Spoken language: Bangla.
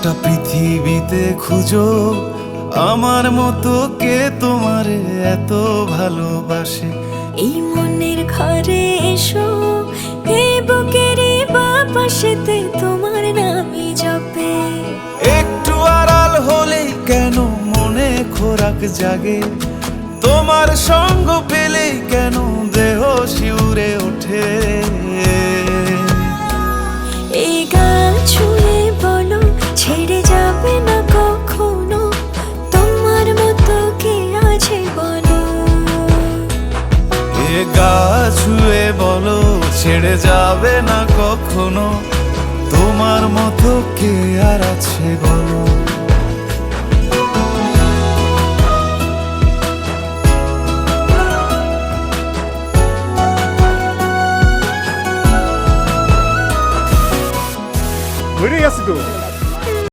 গোটা পৃথিবীতে খুঁজো আমার মতো কে তোমারে এত ভালোবাসে। এই মনের ঘরে এসো, এই বুকের বাপাশেতে তোমার নামই জপে। একটু আড়াল হলেই কেন মনে খোরাক জাগে, তোমার সঙ্গ পেলেই কেন দেহ শিউরে ওঠে। এই গান ছুঁয়ে বলো ছেড়ে যাবে না কখনো, তোমার মতো কে আছে বলো। এ গা ছুঁয়ে বলো ছেড়ে যাবে না কখনো, তোমার মতো কে আর আছে বলো।